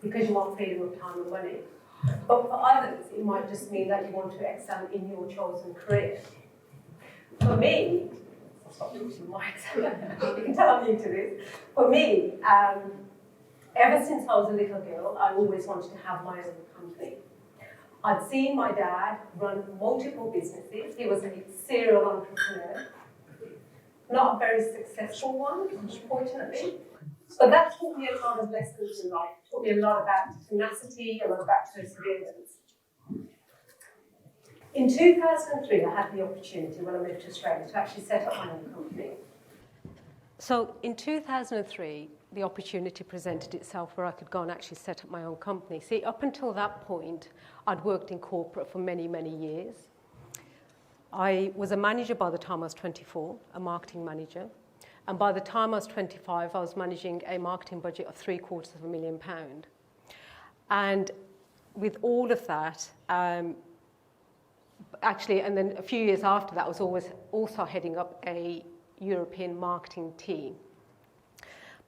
because you want freedom of time and money. But for others, it might just mean that you want to excel in your chosen career. For me, I'll stop using my example. You can tell I'm new to this. For me, ever since I was a little girl, I always wanted to have my own company. I'd seen my dad run multiple businesses. He was a serial entrepreneur. Not a very successful one, unfortunately. But that taught me a lot of lessons in life. It taught me a lot about tenacity, a lot about perseverance. In 2003, I had the opportunity, when I moved to Australia, to actually set up my own company. So in 2003, the opportunity presented itself where I could go and actually set up my own company. See, up until that point, I'd worked in corporate for many, many years. I was a manager by the time I was 24, a marketing manager. And by the time I was 25, I was managing a marketing budget of £750,000. And with all of that, actually, and then a few years after that, I was also heading up a European marketing team.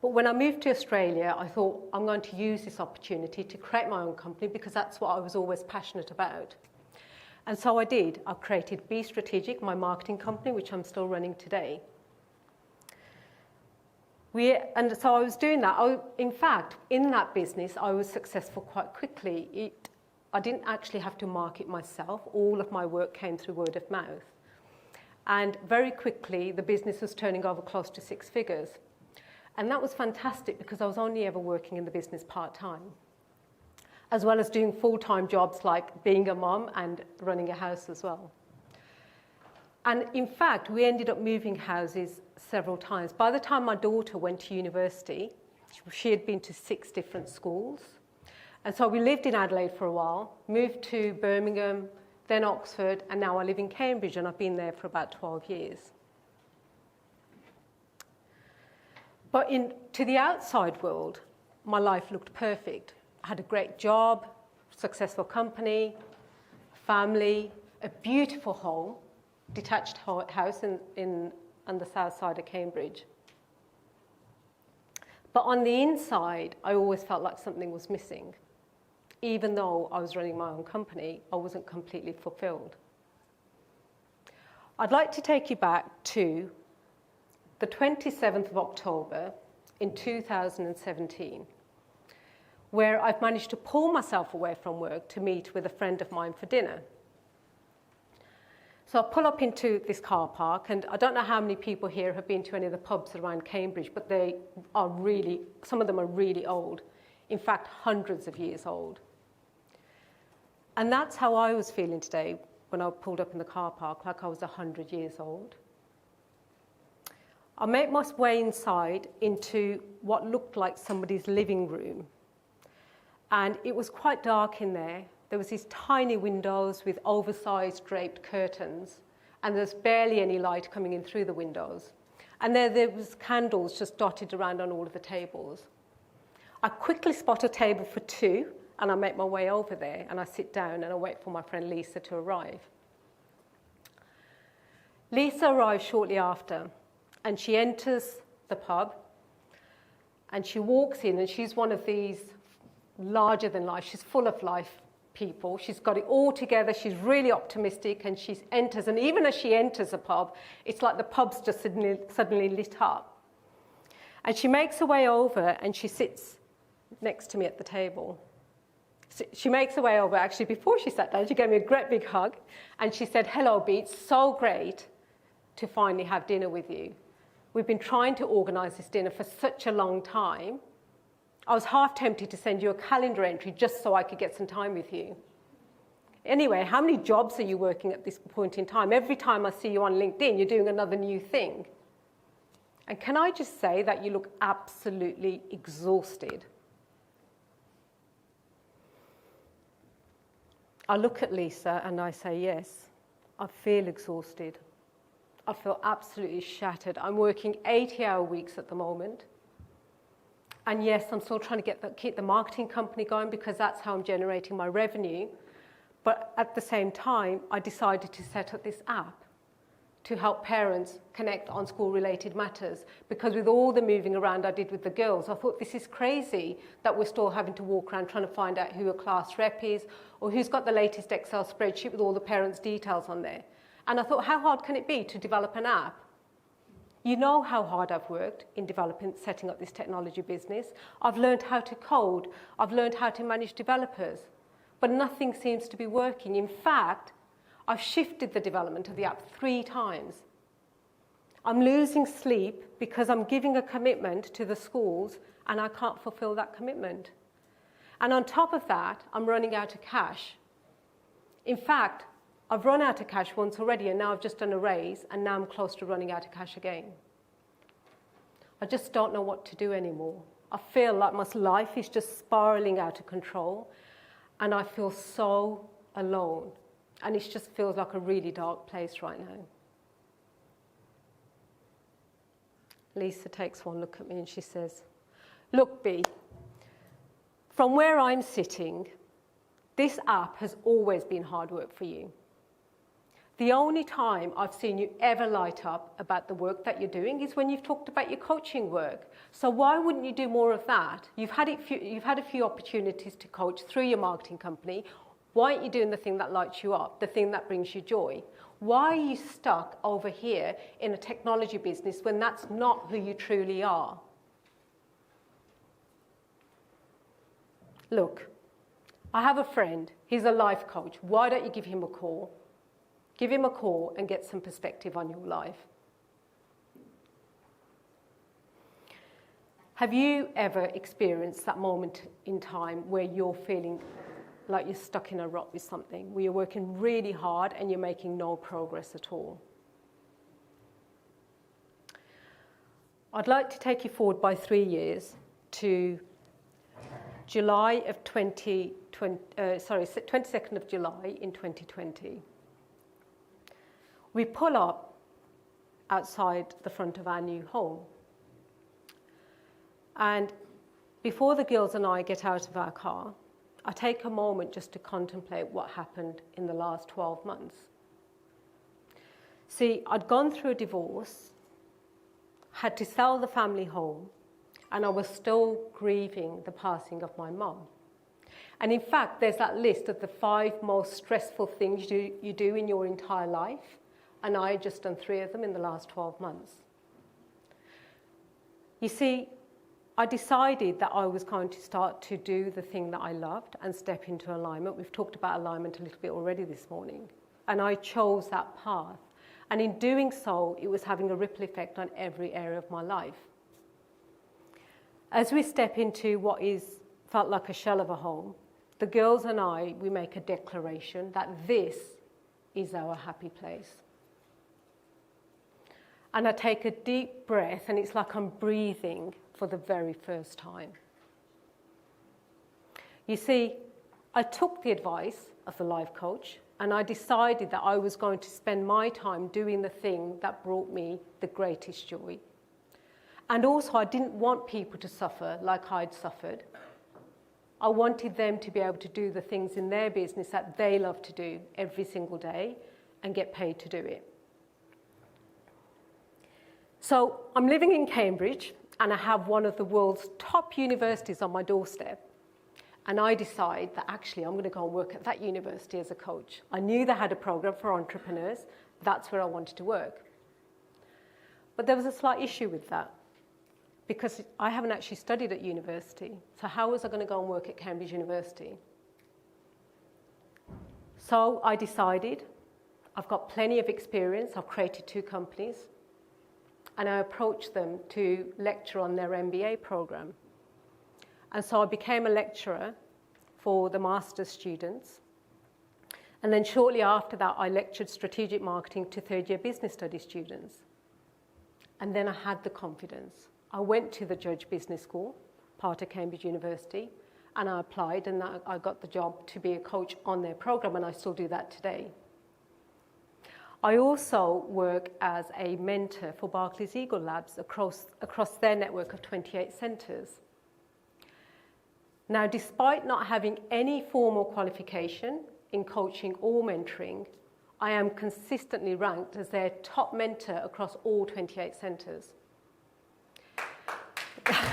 But when I moved to Australia, I thought I'm going to use this opportunity to create my own company because that's what I was always passionate about. And so I did. I created Be Strategic, my marketing company, which I'm still running today. And so I was doing that. In fact, in that business, I was successful quite quickly. I didn't actually have to market myself. All of my work came through word of mouth. And very quickly, the business was turning over close to 6 figures. And that was fantastic because I was only ever working in the business part-time, as well as doing full-time jobs like being a mom and running a house as well. And in fact, we ended up moving houses several times. By the time my daughter went to university, she had been to 6 different schools. And so we lived in Adelaide for a while, moved to Birmingham, then Oxford, and now I live in Cambridge, and I've been there for about 12 years. But to the outside world, my life looked perfect. I had a great job, successful company, family, a beautiful home, detached house on the south side of Cambridge. But on the inside, I always felt like something was missing. Even though I was running my own company, I wasn't completely fulfilled. I'd like to take you back to the 27th of October in 2017, where I've managed to pull myself away from work to meet with a friend of mine for dinner. So I pull up into this car park, and I don't know how many people here have been to any of the pubs around Cambridge, but some of them are really old. In fact, hundreds of years old. And that's how I was feeling today when I pulled up in the car park, like I was 100 years old. I made my way inside into what looked like somebody's living room. And it was quite dark in there. There was these tiny windows with oversized draped curtains, and there's barely any light coming in through the windows. And there was candles just dotted around on all of the tables. I quickly spot a table for 2, and I make my way over there, and I sit down, and I wait for my friend Lisa to arrive. Lisa arrives shortly after, and she enters the pub, and she walks in, and she's one of these larger than life, she's full of life people. She's got it all together. She's really optimistic, and she enters. And even as she enters a pub, it's like the pub's just suddenly lit up. And she makes her way over, and she sits next to me at the table. So she makes her way over. Actually, before she sat down, she gave me a great big hug, and she said, "Hello, Beat. So great to finally have dinner with you. We've been trying to organise this dinner for such a long time. I was half tempted to send you a calendar entry just so I could get some time with you. Anyway, how many jobs are you working at this point in time? Every time I see you on LinkedIn, you're doing another new thing. And can I just say that you look absolutely exhausted?" I look at Lisa and I say, "Yes, I feel exhausted. I feel absolutely shattered. I'm working 80-hour weeks at the moment. And yes, I'm still trying to keep the marketing company going because that's how I'm generating my revenue. But at the same time, I decided to set up this app to help parents connect on school-related matters, because with all the moving around I did with the girls, I thought this is crazy that we're still having to walk around trying to find out who a class rep is or who's got the latest Excel spreadsheet with all the parents' details on there. And I thought, how hard can it be to develop an app? You know how hard I've worked in setting up this technology business. I've learned how to code. I've learned how to manage developers. But nothing seems to be working. In fact, I've shifted the development of the app 3 times. I'm losing sleep because I'm giving a commitment to the schools and I can't fulfill that commitment. And on top of that, I'm running out of cash. In fact, I've run out of cash once already and now I've just done a raise and now I'm close to running out of cash again. I just don't know what to do anymore. I feel like my life is just spiraling out of control and I feel so alone. And it just feels like a really dark place right now. Lisa takes one look at me and she says, "Look, B, from where I'm sitting, this app has always been hard work for you. The only time I've seen you ever light up about the work that you're doing is when you've talked about your coaching work. So why wouldn't you do more of that? You've had a few opportunities to coach through your marketing company. Why aren't you doing the thing that lights you up, the thing that brings you joy? Why are you stuck over here in a technology business when that's not who you truly are?" Look, I have a friend. He's a life coach. Why don't you give him a call? Give him a call and get some perspective on your life. Have you ever experienced that moment in time where you're feeling like you're stuck in a rut with something, where you're working really hard and you're making no progress at all? I'd like to take you forward by 3 years to July of 22nd of July in 2020. We pull up outside the front of our new home. And before the girls and I get out of our car, I take a moment just to contemplate what happened in the last 12 months. See, I'd gone through a divorce, had to sell the family home, and I was still grieving the passing of my mum. And in fact, there's that list of the 5 most stressful things you do in your entire life, and I had just done 3 of them in the last 12 months. You see, I decided that I was going to start to do the thing that I loved and step into alignment. We've talked about alignment a little bit already this morning. And I chose that path. And in doing so, it was having a ripple effect on every area of my life. As we step into what felt like a shell of a home, the girls and I, we make a declaration that this is our happy place. And I take a deep breath, and it's like I'm breathing for the very first time. You see, I took the advice of the life coach, and I decided that I was going to spend my time doing the thing that brought me the greatest joy. And also, I didn't want people to suffer like I'd suffered. I wanted them to be able to do the things in their business that they love to do every single day and get paid to do it. So I'm living in Cambridge and I have one of the world's top universities on my doorstep. And I decide that actually I'm going to go and work at that university as a coach. I knew they had a program for entrepreneurs. That's where I wanted to work. But there was a slight issue with that because I haven't actually studied at university. So how was I going to go and work at Cambridge University? So I decided I've got plenty of experience. I've created 2 companies. And I approached them to lecture on their MBA program. And so I became a lecturer for the master's students. And then shortly after that, I lectured strategic marketing to 3rd-year business studies students. And then I had the confidence. I went to the Judge Business School, part of Cambridge University, and I applied and I got the job to be a coach on their program, and I still do that today. I also work as a mentor for Barclays Eagle Labs across their network of 28 centres. Now, despite not having any formal qualification in coaching or mentoring, I am consistently ranked as their top mentor across all 28 centres. Thank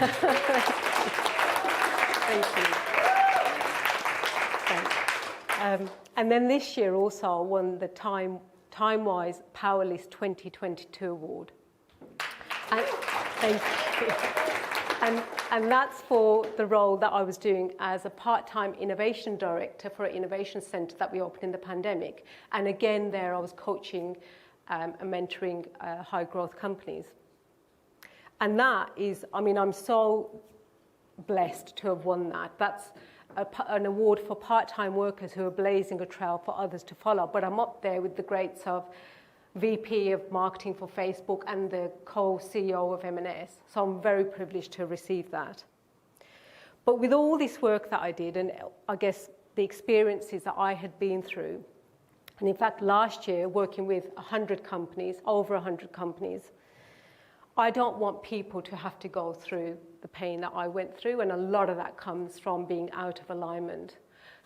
you. Thanks. And then this year also I won the Time-Wise Power List 2022 award. And, thank you. And that's for the role that I was doing as a part-time innovation director for an innovation centre that we opened in the pandemic. And again, there I was coaching and mentoring high-growth companies. And that is, I mean, I'm so blessed to have won that. That's an award for part-time workers who are blazing a trail for others to follow. But I'm up there with the greats of VP of marketing for Facebook and the co-CEO of M&S. So I'm very privileged to receive that. But with all this work that I did, and I guess the experiences that I had been through, and in fact last year working with 100 companies, over 100 companies, I don't want people to have to go through the pain that I went through, and a lot of that comes from being out of alignment.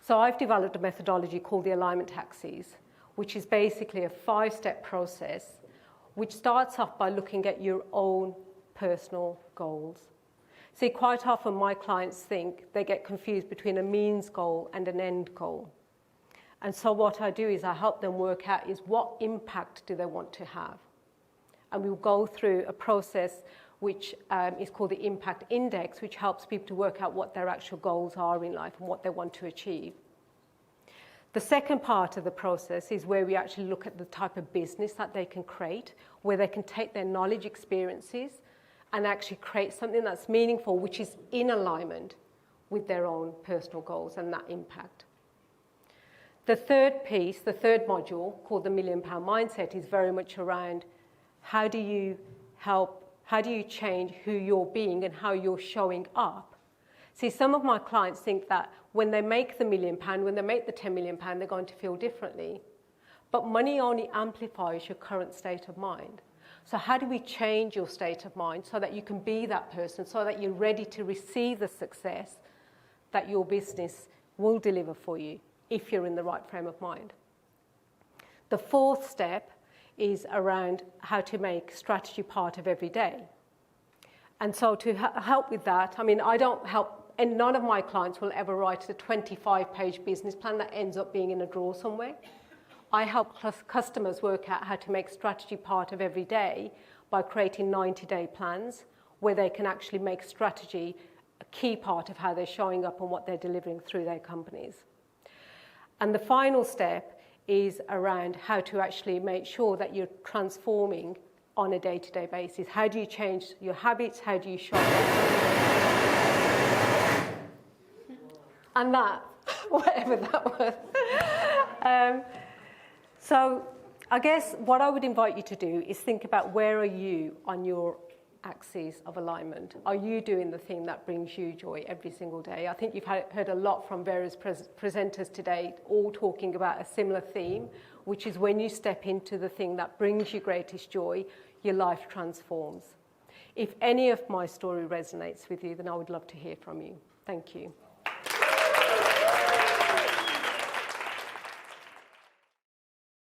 So I've developed a methodology called the alignment axes, which is basically a 5-step process, which starts off by looking at your own personal goals. See, quite often my clients think they get confused between a means goal and an end goal. And so what I do is I help them work out is what impact do they want to have. And we'll go through a process which is called the Impact Index, which helps people to work out what their actual goals are in life and what they want to achieve. The second part of the process is where we actually look at the type of business that they can create, where they can take their knowledge, experiences, and actually create something that's meaningful, which is in alignment with their own personal goals and that impact. The third piece, the third module, called the £1 Million Mindset, is very much around how do you change who you're being and how you're showing up. See, some of my clients think that when they make the £1 million, when they make the £10 million, they're going to feel differently. But money only amplifies your current state of mind. So how do we change your state of mind so that you can be that person, so that you're ready to receive the success that your business will deliver for you if you're in the right frame of mind? The fourth step is around how to make strategy part of every day. And so to help with that, I mean, I don't help, and none of my clients will ever write a 25-page business plan that ends up being in a drawer somewhere. I help customers work out how to make strategy part of every day by creating 90-day plans where they can actually make strategy a key part of how they're showing up and what they're delivering through their companies. And the final step is around how to actually make sure that you're transforming on a day-to-day basis. How do you change your habits? How do you show up? And that, whatever that was. So I guess what I would invite you to do is think about where are you on your axis of alignment. Are you doing the thing that brings you joy every single day? I think you've heard a lot from various presenters today, all talking about a similar theme, which is when you step into the thing that brings you greatest joy, your life transforms. If any of my story resonates with you, then I would love to hear from you. Thank you.